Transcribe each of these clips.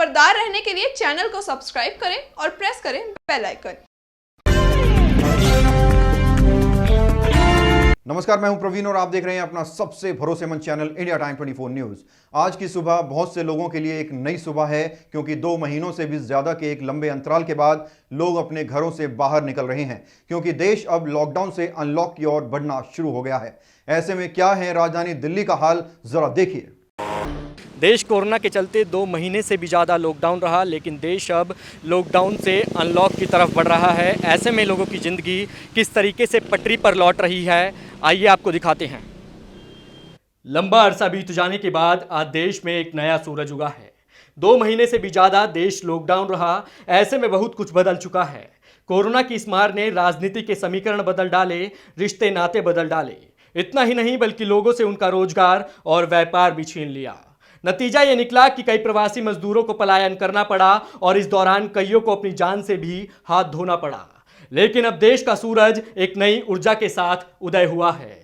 खबरदार रहने के लिए चैनल को सब्सक्राइब करें और प्रेस करें बेल आइकन। नमस्कार, मैं हूं प्रवीण और आप देख रहे हैं अपना सबसे भरोसेमंद चैनल इंडिया टाइम 24 न्यूज। आज की सुबह बहुत से लोगों के लिए एक नई सुबह है, क्योंकि 2 महीनों से भी ज्यादा के एक लंबे अंतराल के बाद लोग अपने घरों से बाहर निकल रहे हैं, क्योंकि देश अब लॉकडाउन से अनलॉक की ओर बढ़ना शुरू हो गया है। ऐसे में क्या है राजधानी दिल्ली का हाल, जरा देखिए। देश कोरोना के चलते 2 महीने से भी ज़्यादा लॉकडाउन रहा, लेकिन देश अब लॉकडाउन से अनलॉक की तरफ बढ़ रहा है। ऐसे में लोगों की ज़िंदगी किस तरीके से पटरी पर लौट रही है, आइए आपको दिखाते हैं। लंबा अरसा बीत जाने के बाद आज देश में एक नया सूरज उगा है। 2 महीने से भी ज़्यादा देश लॉकडाउन रहा, ऐसे में बहुत कुछ बदल चुका है। कोरोना की इस मार ने राजनीति के समीकरण बदल डाले, रिश्ते नाते बदल डाले। इतना ही नहीं बल्कि लोगों से उनका रोजगार और व्यापार भी छीन लिया। नतीजा ये निकला कि कई प्रवासी मजदूरों को पलायन करना पड़ा और इस दौरान कईयों को अपनी जान से भी हाथ धोना पड़ा। लेकिन अब देश का सूरज एक नई ऊर्जा के साथ उदय हुआ है,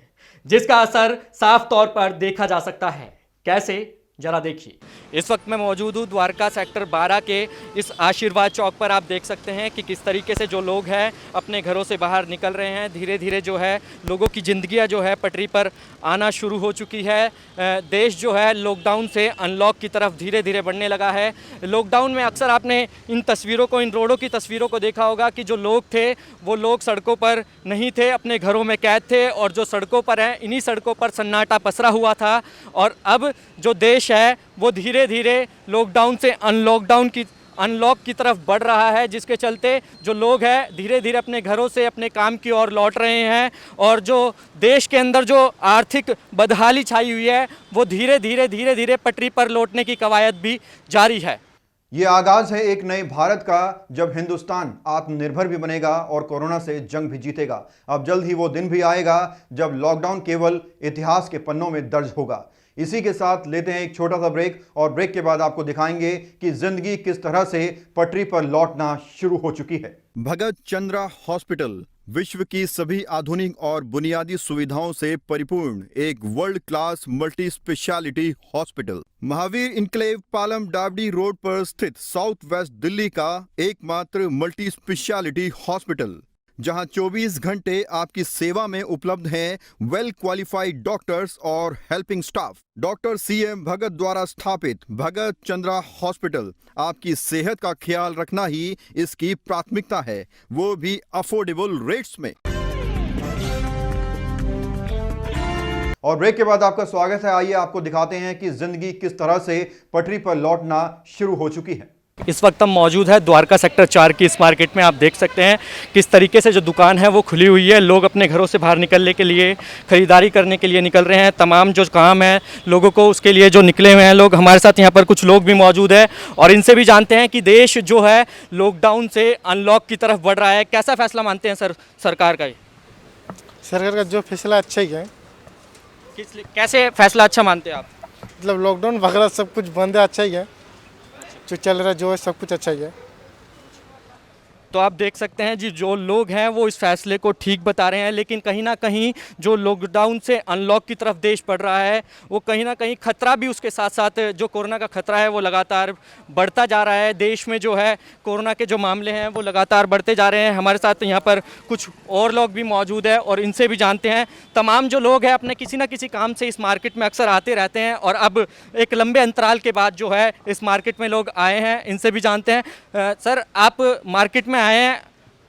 जिसका असर साफ तौर पर देखा जा सकता है। कैसे, जरा देखिए। इस वक्त मैं मौजूद हूँ द्वारका सेक्टर 12 के इस आशीर्वाद चौक पर। आप देख सकते हैं कि किस तरीके से जो लोग हैं अपने घरों से बाहर निकल रहे हैं। धीरे धीरे जो है लोगों की ज़िंदगियाँ जो है पटरी पर आना शुरू हो चुकी है। देश जो है लॉकडाउन से अनलॉक की तरफ धीरे धीरे बढ़ने लगा है। लॉकडाउन में अक्सर आपने इन तस्वीरों को, इन रोडों की तस्वीरों को देखा होगा कि जो लोग थे वो लोग सड़कों पर नहीं थे, अपने घरों में कैद थे, और जो सड़कों पर हैं इन्हीं सड़कों पर सन्नाटा पसरा हुआ था। और अब जो देश है वो धीरे धीरे लॉकडाउन से अनलॉक की तरफ बढ़ रहा है, जिसके चलते जो लोग हैं धीरे धीरे अपने घरों से अपने काम की ओर लौट रहे हैं। और जो देश के अंदर जो आर्थिक बदहाली छाई हुई है वो धीरे धीरे पटरी पर लौटने की कवायद भी जारी है। ये आगाज है एक नए भारत का, जब हिंदुस्तान आत्मनिर्भर भी बनेगा और कोरोना से जंग भी जीतेगा। अब जल्द ही वो दिन भी आएगा जब लॉकडाउन केवल इतिहास के पन्नों में दर्ज होगा। इसी के साथ लेते हैं एक छोटा सा ब्रेक, और ब्रेक के बाद आपको दिखाएंगे कि जिंदगी किस तरह से पटरी पर लौटना शुरू हो चुकी है। भगत चंद्रा हॉस्पिटल विश्व की सभी आधुनिक और बुनियादी सुविधाओं से परिपूर्ण एक world class multi specialty hospital, Mahavir enclave Palam डावडी रोड पर स्थित साउथ वेस्ट दिल्ली का एकमात्र मल्टी स्पेशलिटी हॉस्पिटल, जहां 24 घंटे आपकी सेवा में उपलब्ध हैं वेल क्वालिफाइड डॉक्टर्स और हेल्पिंग स्टाफ। डॉक्टर CM भगत द्वारा स्थापित भगत चंद्रा हॉस्पिटल आपकी सेहत का ख्याल रखना ही इसकी प्राथमिकता है, वो भी अफोर्डेबल रेट्स में। और ब्रेक के बाद आपका स्वागत है। आइए आपको दिखाते हैं कि जिंदगी किस तरह से पटरी पर लौटना शुरू हो चुकी है। इस वक्त हम मौजूद है द्वारका सेक्टर 4 की इस मार्केट में। आप देख सकते हैं किस तरीके से जो दुकान है वो खुली हुई है। लोग अपने घरों से बाहर निकलने के लिए, खरीदारी करने के लिए निकल रहे हैं। तमाम जो काम है लोगों को उसके लिए जो निकले हुए हैं लोग। हमारे साथ यहाँ पर कुछ लोग भी मौजूद है और इनसे भी जानते हैं कि देश जो है लॉकडाउन से अनलॉक की तरफ बढ़ रहा है। कैसा फैसला मानते हैं सरकार का? सरकार का जो फैसला अच्छा ही है। कैसे फैसला अच्छा मानते हैं आप? मतलब लॉकडाउन वगैरह सब कुछ बंद है, अच्छा ही है। जो चल रहा है जो है सब कुछ अच्छा ही है। तो आप देख सकते हैं जी, जो लोग हैं वो इस फैसले को ठीक बता रहे हैं, लेकिन कहीं ना कहीं जो लॉकडाउन से अनलॉक की तरफ देश बढ़ रहा है वो कहीं ना कहीं खतरा भी उसके साथ साथ, जो कोरोना का खतरा है वो लगातार बढ़ता जा रहा है। देश में जो है कोरोना के जो मामले हैं वो लगातार बढ़ते जा रहे हैं। हमारे साथ यहाँ पर कुछ और लोग भी मौजूद है और इनसे भी जानते हैं। तमाम जो लोग हैं अपने किसी न किसी काम से इस मार्केट में अक्सर आते रहते हैं और अब एक लंबे अंतराल के बाद जो है इस मार्केट में लोग आए हैं। इनसे भी जानते हैं। सर, आप मार्केट में आए हैं,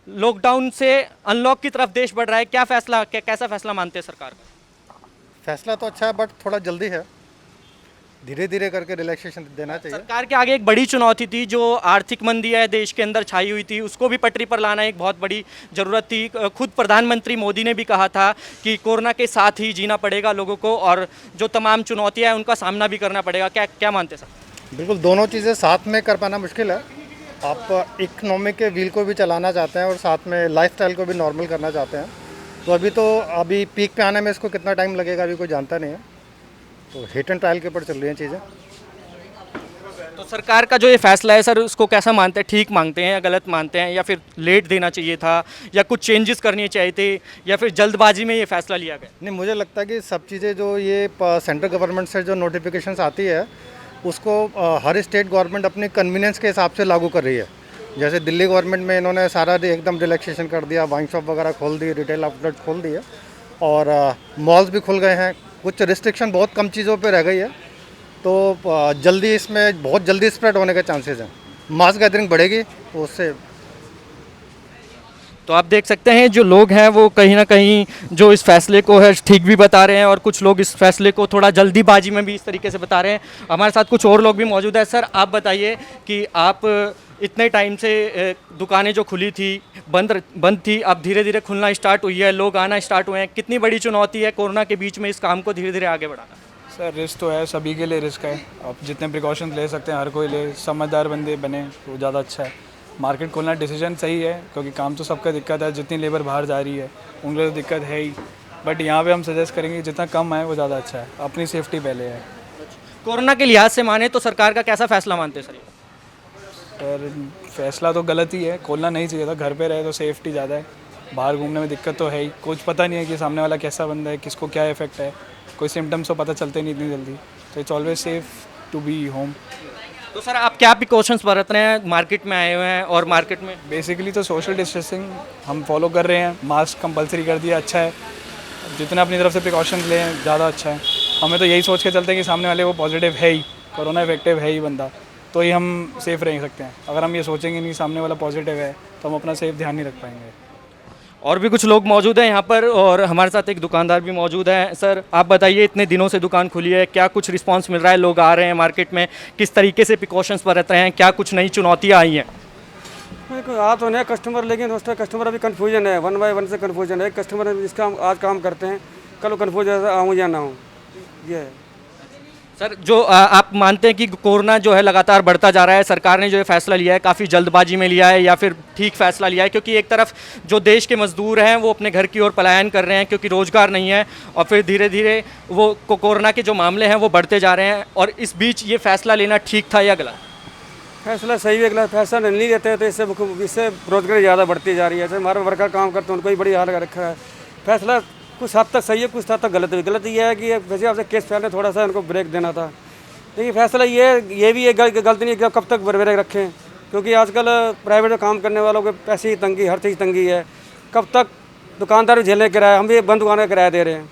लॉकडाउन से अनलॉक की तरफ देश बढ़ रहा है, कैसा फैसला मानते हैं सरकार का? फैसला तो अच्छा है बट थोड़ा जल्दी है, धीरे धीरे करके रिलैक्सेशन देना चाहिए। सरकार के आगे एक बड़ी चुनौती थी, जो आर्थिक मंदी है देश के अंदर छाई हुई थी, उसको भी पटरी पर लाना एक बहुत बड़ी ज़रूरत थी। खुद प्रधानमंत्री मोदी ने भी कहा था कि कोरोना के साथ ही जीना पड़ेगा लोगों को और जो तमाम चुनौतियाँ हैं उनका सामना भी करना पड़ेगा। क्या मानते हैं सर? बिल्कुल, दोनों चीज़ें साथ में कर पाना मुश्किल है। आप इकोनॉमिक के व्हील को भी चलाना चाहते हैं और साथ में लाइफस्टाइल को भी नॉर्मल करना चाहते हैं। तो अभी पीक पे आने में इसको कितना टाइम लगेगा अभी कोई जानता नहीं है। तो हिट एंड ट्रायल के ऊपर चल रही हैं चीज़ें। तो सरकार का जो ये फैसला है सर, उसको कैसा मानते हैं? ठीक मानते हैं या गलत मानते हैं, या फिर लेट देना चाहिए था, या कुछ चेंजेस करनी चाहिए थे, या फिर जल्दबाजी में ये फैसला लिया गया? नहीं, मुझे लगता है कि सब चीज़ें जो ये सेंट्रल गवर्नमेंट से जो नोटिफिकेशंस आती है उसको हर स्टेट गवर्नमेंट अपने कन्वीनियंस के हिसाब से लागू कर रही है। जैसे दिल्ली गवर्नमेंट में इन्होंने सारा एकदम रिलैक्सेशन कर दिया, वाइन शॉप वगैरह खोल दी, रिटेल आउटलेट खोल दिए और मॉल्स भी खुल गए हैं। कुछ रिस्ट्रिक्शन बहुत कम चीज़ों पे रह गई है, तो जल्दी इसमें बहुत जल्दी स्प्रेड होने के चांसेस हैं। मास गैदरिंग बढ़ेगी तो उससे। तो आप देख सकते हैं जो लोग हैं वो कहीं ना कहीं जो इस फैसले को है ठीक भी बता रहे हैं और कुछ लोग इस फैसले को थोड़ा जल्दीबाजी में भी इस तरीके से बता रहे हैं। हमारे साथ कुछ और लोग भी मौजूद है। सर आप बताइए कि आप इतने टाइम से दुकानें जो खुली थी बंद थी, अब धीरे धीरे खुलना स्टार्ट हुई है, लोग आना स्टार्ट हुए हैं, कितनी बड़ी चुनौती है कोरोना के बीच में इस काम को धीरे धीरे आगे बढ़ाना? सर रिस्क तो है, सभी के लिए रिस्क है। आप जितने प्रिकॉशंस ले सकते हैं हर कोई ले, समझदार बंदे बने तो ज़्यादा अच्छा है। मार्केट खोलना डिसीजन सही है क्योंकि काम तो सबका दिक्कत है, जितनी लेबर बाहर जा रही है उन लोगों को दिक्कत है ही, बट यहाँ पे हम सजेस्ट करेंगे जितना कम है वो ज़्यादा अच्छा है, अपनी सेफ्टी पहले है। कोरोना के लिहाज से माने तो सरकार का कैसा फैसला मानते हैं सर? सर फैसला तो गलत ही है, खोलना नहीं चाहिए था, घर पे रहे तो सेफ्टी ज़्यादा है। बाहर घूमने में दिक्कत तो है ही, कुछ पता नहीं है कि सामने वाला कैसा बंदा है, किसको क्या इफेक्ट है, कोई सिम्टम्स तो पता चलते नहीं इतनी जल्दी, तो it's always safe to be home. तो सर आप क्या प्रिकॉशंस बरत रहे हैं? मार्केट में आए हुए हैं और मार्केट में बेसिकली तो सोशल डिस्टेंसिंग हम फॉलो कर रहे हैं, मास्क कंपलसरी कर दिया, अच्छा है। जितना अपनी तरफ से प्रिकॉशंस लें ज़्यादा अच्छा है। हमें तो यही सोच के चलते हैं कि सामने वाले वो पॉजिटिव है ही, कोरोना इफेक्टिव है ही बंदा, तो ही हम सेफ़ रह सकते हैं। अगर हम ये सोचेंगे नहीं सामने वाला पॉजिटिव है तो हम अपना सेफ ध्यान नहीं रख पाएंगे। और भी कुछ लोग मौजूद हैं यहाँ पर और हमारे साथ एक दुकानदार भी मौजूद है। सर आप बताइए, इतने दिनों से दुकान खुली है, क्या कुछ रिस्पांस मिल रहा है? लोग आ रहे हैं मार्केट में, किस तरीके से प्रिकॉशंस बरत रहे हैं? क्या कुछ नई चुनौतियाँ आई हैं? आ तो नहीं कस्टमर, लेकिन उसका कस्टमर अभी कन्फ्यूजन है, 1 बाय 1 से कन्फ्यूजन है। कस्टमर जिसका हम आज काम करते हैं कल कन्फ्यूजन आऊँ या ना हूँ, ये है। सर जो आप मानते हैं कि कोरोना जो है लगातार बढ़ता जा रहा है, सरकार ने जो ये फैसला लिया है काफ़ी जल्दबाजी में लिया है या फिर ठीक फैसला लिया है? क्योंकि एक तरफ जो देश के मजदूर हैं वो अपने घर की ओर पलायन कर रहे हैं क्योंकि रोज़गार नहीं है, और फिर धीरे धीरे वो कोरोना के जो मामले हैं वो बढ़ते जा रहे हैं, और इस बीच ये फैसला लेना ठीक था या गलत? फैसला सही है, गलत फैसला नहीं लेते हैं तो इससे बेरोजगारी ज़्यादा बढ़ती जा रही है। जैसे हमारे वर्कर काम करते हैं उनको ही बड़ी हाल कर रखा है। फैसला कुछ हद तक सही है, कुछ हद तक गलत है। गलत ये है कि वैसे आपसे केस फैलने थोड़ा सा उनको ब्रेक देना था, लेकिन फैसला ये भी एक गलती नहीं, कब तक ब्रेक रखें, क्योंकि आजकल प्राइवेट में काम करने वालों के पैसे की तंगी, हर चीज़ तंगी है। कब तक दुकानदार भी झेलने किराया, हम भी बंद दुकानों का किराया दे रहे हैं।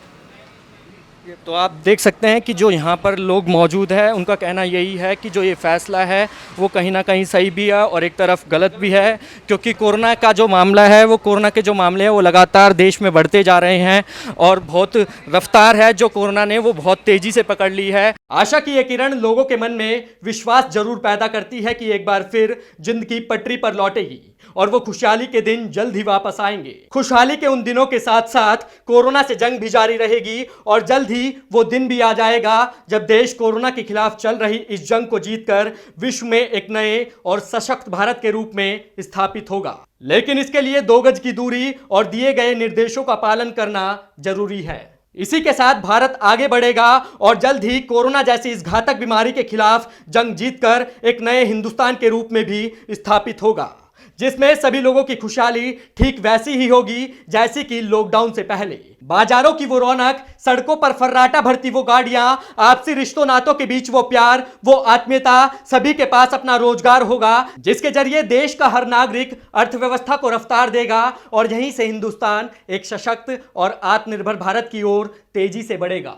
तो आप देख सकते हैं कि जो यहाँ पर लोग मौजूद हैं उनका कहना यही है कि जो ये फैसला है वो कहीं ना कहीं सही भी है और एक तरफ गलत भी है, क्योंकि कोरोना का जो मामला है वो कोरोना के जो मामले हैं वो लगातार देश में बढ़ते जा रहे हैं और बहुत रफ्तार है जो कोरोना ने वो बहुत तेज़ी से पकड़ ली है। आशा की ये किरण लोगों के मन में विश्वास जरूर पैदा करती है कि एक बार फिर जिंदगी पटरी पर लौटेगी और वो खुशहाली के दिन जल्द ही वापस आएंगे। खुशहाली के उन दिनों के साथ साथ कोरोना से जंग भी जारी रहेगी और जल्द ही वो दिन भी आ जाएगा जब देश कोरोना के खिलाफ चल रही इस जंग को जीतकर विश्व में एक नए और सशक्त भारत के रूप में स्थापित होगा। लेकिन इसके लिए 2 गज की दूरी और दिए गए निर्देशों का पालन करना जरूरी है। इसी के साथ भारत आगे बढ़ेगा और जल्द ही कोरोना जैसी इस घातक बीमारी के खिलाफ जंग जीतकर एक नए हिंदुस्तान के रूप में भी स्थापित होगा, जिसमें सभी लोगों की खुशहाली ठीक वैसी ही होगी जैसी कि लॉकडाउन से पहले। बाजारों की वो रौनक, सड़कों पर फर्राटा भरती वो गाड़ियां, आपसी रिश्तों नातों के बीच वो प्यार, वो आत्मीयता, सभी के पास अपना रोजगार होगा जिसके जरिए देश का हर नागरिक अर्थव्यवस्था को रफ्तार देगा और यहीं से हिंदुस्तान एक सशक्त और आत्मनिर्भर भारत की ओर तेजी से बढ़ेगा।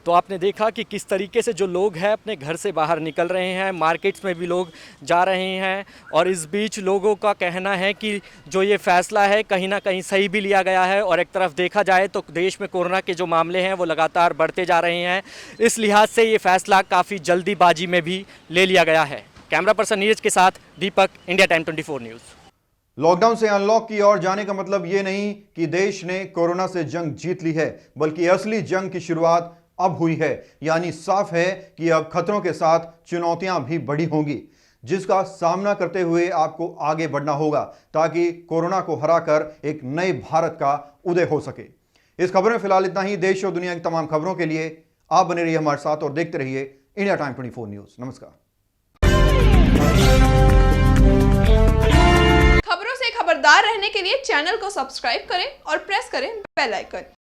तो आपने देखा कि किस तरीके से जो लोग हैं अपने घर से बाहर निकल रहे हैं, मार्केट्स में भी लोग जा रहे हैं, और इस बीच लोगों का कहना है कि जो ये फैसला है कहीं ना कहीं सही भी लिया गया है। और एक तरफ देखा जाए तो देश में कोरोना के जो मामले हैं वो लगातार बढ़ते जा रहे हैं, इस लिहाज से ये फैसला काफ़ी जल्दीबाजी में भी ले लिया गया है। कैमरा पर्सन नीरज के साथ दीपक, इंडिया टाइम 24 न्यूज़। लॉकडाउन से अनलॉक की ओर जाने का मतलब ये नहीं कि देश ने कोरोना से जंग जीत ली है, बल्कि असली जंग की शुरुआत अब हुई है। यानी साफ है कि अब खतरों के साथ चुनौतियां भी बड़ी होंगी, जिसका सामना करते हुए आपको आगे बढ़ना होगा ताकि कोरोना को हराकर एक नए भारत का उदय हो सके। इस खबर में फिलहाल इतना ही। देश और दुनिया की तमाम खबरों के लिए आप बने रहिए हमारे साथ और देखते रहिए इंडिया टाइम 24 न्यूज़। नमस्कार। खबरों से खबरदार रहने के लिए चैनल को सब्सक्राइब करें और प्रेस करें बेल आइकन।